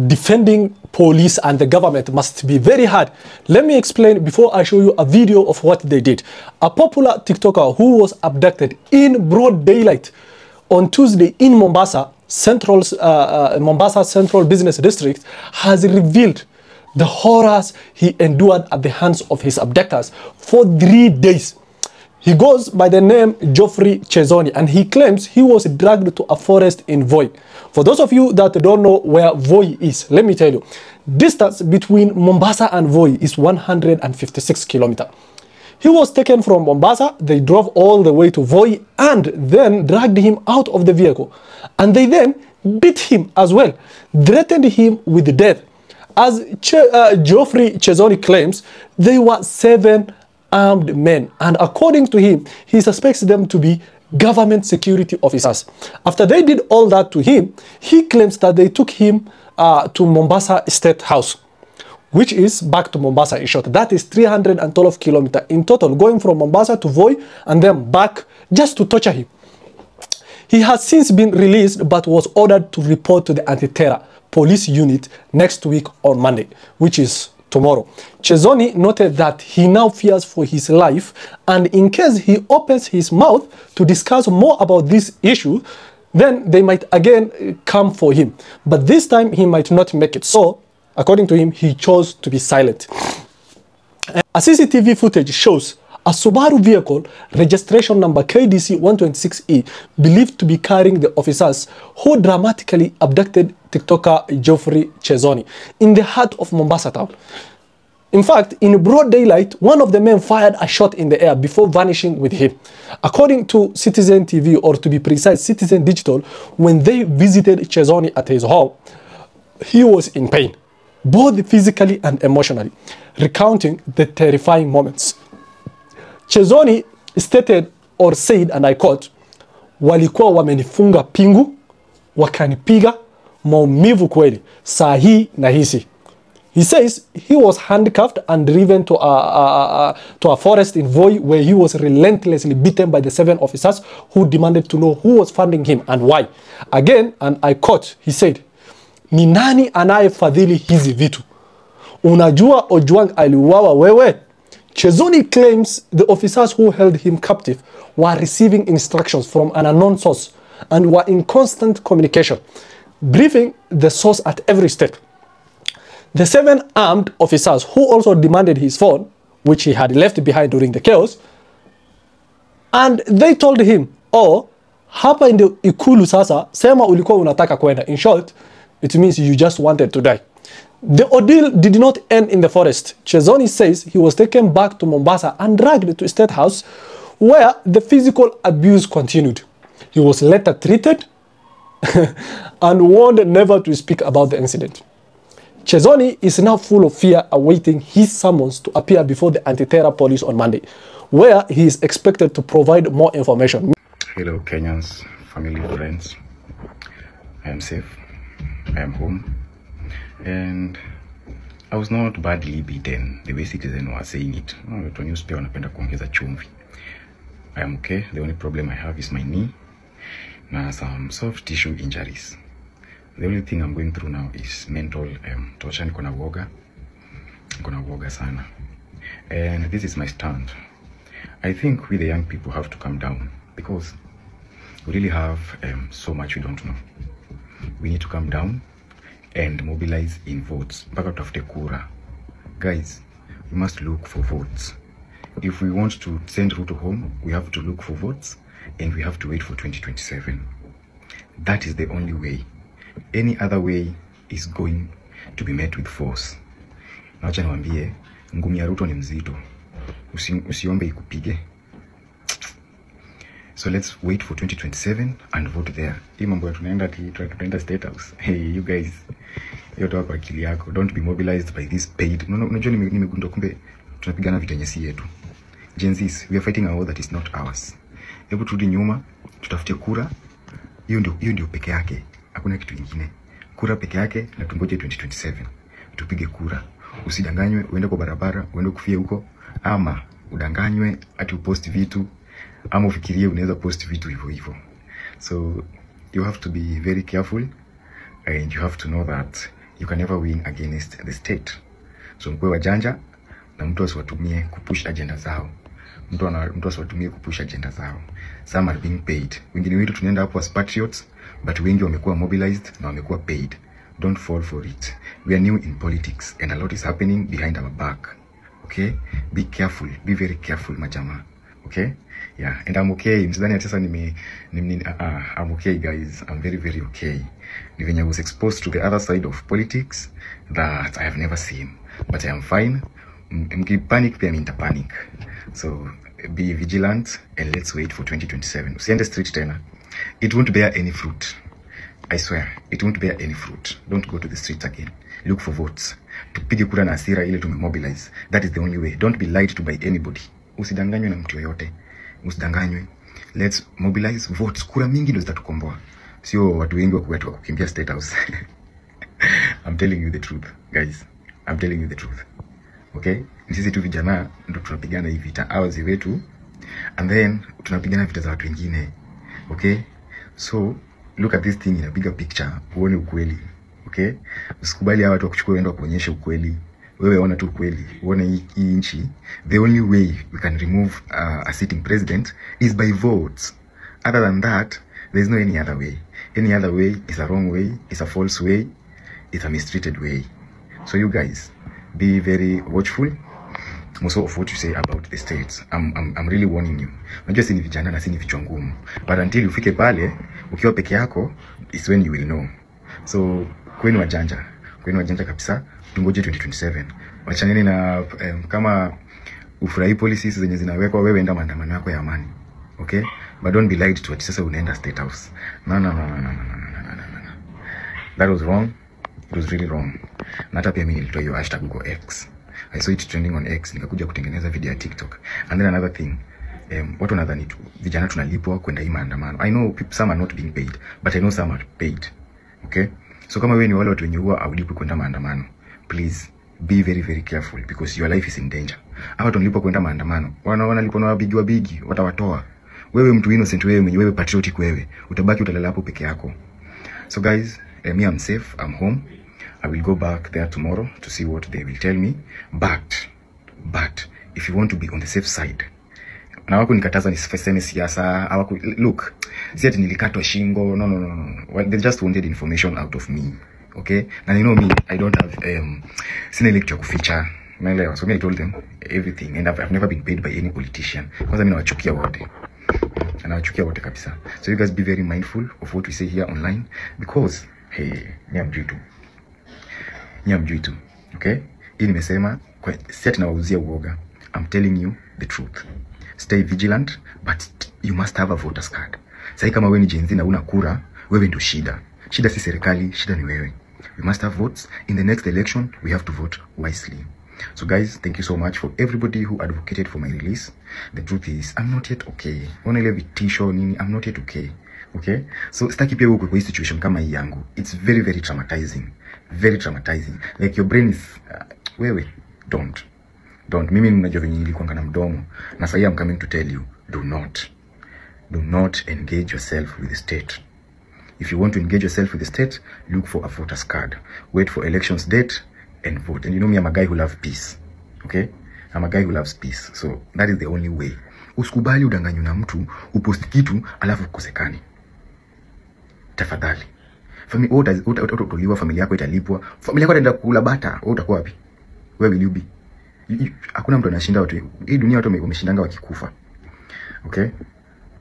defending police and the government must be very hard. Let me explain before I show you a video of what they did. A popular TikToker who was abducted in broad daylight on Tuesday in Mombasa Central Business District has revealed the horrors he endured at the hands of his abductors for 3 days. He goes by the name Geoffrey Chezoni, and he claims he was dragged to a forest in Voi. For those of you that don't know where Voi is, let me tell you. Distance between Mombasa and Voi is 156 kilometers. He was taken from Mombasa, they drove all the way to Voi and then dragged him out of the vehicle. And they then beat him as well, threatened him with death. As Geoffrey Chezoni claims, they were 7 armed men, and according to him, he suspects them to be government security officers. After they did all that to him, he claims that they took him to Mombasa State House, which is back to Mombasa in short. That is 312 kilometers in total, going from Mombasa to Voi and then back just to torture him. He has since been released but was ordered to report to the anti-terror police unit next week on Monday, which is tomorrow. Chezoni noted that he now fears for his life, and in case he opens his mouth to discuss more about this issue, then they might again come for him. But this time he might not make it. So, according to him, he chose to be silent. A CCTV footage shows a Subaru vehicle, registration number KDC 126E, believed to be carrying the officers who dramatically abducted TikToker Geoffrey Chezoni in the heart of Mombasa town. In fact, in broad daylight, one of the men fired a shot in the air before vanishing with him. According to Citizen TV, or to be precise, Citizen Digital, when they visited Chezoni at his home, he was in pain, both physically and emotionally, recounting the terrifying moments. Chezoni stated or said, and I quote, "Walikuwa wamenifunga pingu, wakanipiga, maumivu kweli, saa hii nahisi." He says he was handcuffed and driven to a forest in Voi, where he was relentlessly beaten by the 7 officers who demanded to know who was funding him and why. Again, and I quote, he said, "Ni nani anayefadhili hizi vitu? Unajua Ojwang aliuawa wewe?" Chezoni claims the officers who held him captive were receiving instructions from an unknown source and were in constant communication, briefing the source at every step. The 7 armed officers who also demanded his phone, which he had left behind during the chaos, and they told him, "Oh, hapa ndio ikulu sasa, sema ulikuwa unataka kwenda." In short, it means you just wanted to die. The ordeal did not end in the forest. Chezoni says he was taken back to Mombasa and dragged to State House, where the physical abuse continued. He was later treated and warned never to speak about the incident. Chezoni is now full of fear, awaiting his summons to appear before the anti-terror police on Monday, where he is expected to provide more information. Hello Kenyans, family, friends. I am safe. I am home. And I was not badly beaten the way Citizen was saying it. To newspaper wanapenda kuongeza chumvi. I am okay. The only problem I have is my knee and some soft tissue injuries. The only thing I'm going through now is mental torture. Niko na woga sana. And this is my stand. I think we the young people have to calm down, because we really have so much we don't know. We need to calm down and mobilize in votes. Mpaka tutafute kura. Guys, we must look for votes. If we want to send Ruto home, we have to look for votes, and we have to wait for 2027. That is the only way. Any other way is going to be met with force. Nawacha niwaambie, ngumi ya Ruto ni mzito. Usiombe ikupige. So let's wait for 2027 and vote there. Hii mambo ya tunaenda State House. Hey, you guys, yote kwa akili yako. Don't be mobilized by this paid. Unajua nimegundua kumbe tunapigana vita nyesi yetu. Gen Zs, we are fighting a war that is not ours. Hebu turudi nyuma, tutafute kura. Hiyo ndio peke yake. Hakuna kitu kingine. Kura peke yake, na tungoje 2027. Tupige kura. Usidanganywe uende kwa barabara, uende kufia huko, ama udanganywe ati upost vitu, ama ufikirie unaweza post vitu hivyo. So you have to be very careful, and you have to know that you can never win against the state. So mkwe wajanja na mtu asiwatumie kupush agenda zao. Mtu asiwatumie kupush agenda zao. Some are being paid. Wengine wetu tunaenda hapo as patriots, but wengi wamekuwa mobilized na wamekuwa paid. Don't fall for it. We are new in politics and a lot is happening behind our back. Okay? Be careful. Be very careful, majama. Okay? Yeah, and I'm okay. Msidhani ati sasa I'm okay, guys. I'm very, very okay. Even I was exposed to the other side of politics that I have never seen. But I am fine. Panic, pia minta panic. So be vigilant and let's wait for 2027. Usiende street tena. It won't bear any fruit. I swear, it won't bear any fruit. Don't go to the streets again. Look for votes. Tupige kura na hasira ile tumemobilize. That is the only way. Don't be lied to by anybody. Usidanganywe na mtu yoyote. Usidanganywe. Let's mobilize votes. Kura mingi ndo zitatukomboa. Sio watu wengi wa kukimbia State House. I'm telling you the truth, guys. I'm telling you the truth. Okay? Sisi tu vijana ndo tunapigana hii vita. Awazi wetu. And then tunapigana vita za watu wengine. Okay? So look at this thing in a bigger picture. Uone ukweli. Okay? Usikubali hawa watu wakuchukue wenda kuonyesha ukweli. Wewe ona tu ukweli. Uone hii nchi. The only way we can remove a sitting president is by votes. Other than that, there is no any other way. Any other way is a wrong way, is a false way, is a mistreated way. So you guys, be very watchful also of what you say about the states. I'm really warning you. Unajua si ni vijana na si ni vichwa ngumu. But until ufike pale, ukiwa peke yako, is when you will know. So, kweni wajanja kabisa, tungoje 2027. Wachaneni na kama ufurahi policies zenye zinawekwa, wewe enda maandamano yako ya amani. Okay? But don't be lied to ati sasa unaenda State House. No. That was wrong. It was really wrong. Na hata pia mimi nilitoa hiyo hashtag kwa X. I saw it trending on X, nikakuja kutengeneza video ya TikTok. And then another thing, watu wanadhani tu vijana tunalipwa kwenda hii maandamano. I know some are not being paid, but I know some are paid. Okay? So kama wewe ni wale watu wenye huwa hawalipwi kwenda maandamano, please be very, very careful because your life is in danger. Hawa tunalipwa kwenda maandamano. Wanalipwa na wabigi, watawatoa. Wewe mtu innocent, wewe patriotic, wewe utabaki utalala hapo peke yako. So guys, me I'm safe, I'm home. I will go back there tomorrow to see what they will tell me. But if you want to be on the safe side, na wako nikataza nisifeseme siasa, look, si ati nilikatwa shingo, no. Well, they just wanted information out of me. Okay? And you know me, I don't have sina lecture kuficha. Naelewa. So me I told them everything, and I've never been paid by any politician. Kwanza mimi nawachukia wote. Nawachukia wote kabisa. So you guys be very mindful of what we say here online because hey, nyamjui tu. Okay? Hii nimesema kwa set na wauzia uoga. I'm telling you the truth. Stay vigilant, but you must have a voter's card. Sasa kama wewe ni Gen Z na una kura, wewe ndio shida. Shida si serikali, shida ni wewe. We must have votes. In the next election, we have to vote wisely. So guys, thank you so much for everybody who advocated for my release. The truth is, I'm not yet okay. Only vitisho nini, I'm not yet okay. Okay? So sitaki pia uko kwa hii situation kama hii yangu. It's very, very traumatizing. Very traumatizing. Like your brain is wewe, don't. Mimi ninajua venye nilikuwa na mdomo. Na sasa I'm coming to tell you, do not engage yourself with the state. If you want to engage yourself with the state, look for a voter's card. Wait for elections date and vote. And you know me, I'm a guy who loves peace. Okay? I'm a guy who loves peace. So that is the only way. Usikubali udanganywe na mtu, upost kitu alafu kukosekane. Tafadhali. Utaliwa, familia yako italipwa. Familia yako itaenda kula bata, wewe utakuwa wapi? Where will you be? Hakuna mtu anashinda watu. Hii dunia watu wameshindanga wakikufa. Okay?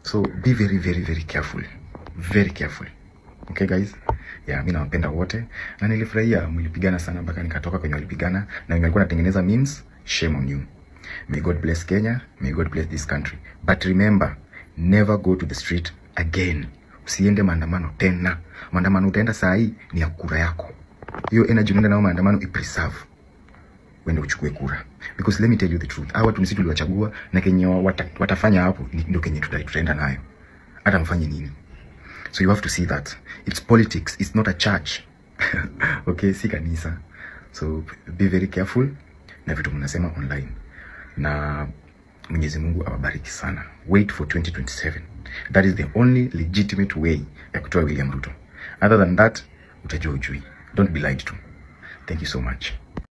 So be very, very, very careful. Very careful. Okay guys? Yeah, mimi nawapenda wote. Na nilifurahia mlipigana sana mpaka nikatoka kwenye walipigana na nilikuwa natengeneza memes. Shame on you. May God bless Kenya. May God bless this country. But remember, never go to the street again. Usiende maandamano tena. Maandamano utaenda saa hii ni ya kura yako. Hiyo energy unaenda nao maandamano ipreserve. Wende uchukue kura. Because let me tell you the truth. Hawa watu nisisi tuliwachagua na kenye watafanya hapo ndio kenye tutaenda nayo. Hata mfanye nini. So you have to see that. It's politics. It's not a church. Okay, si kanisa. So be very careful na vitu mnasema online. Na Mwenyezi Mungu awabariki sana. Wait for 2027. That is the only legitimate way ya kutoa William Ruto. Other than that, utajua ujui. Don't be lied to. Thank you so much.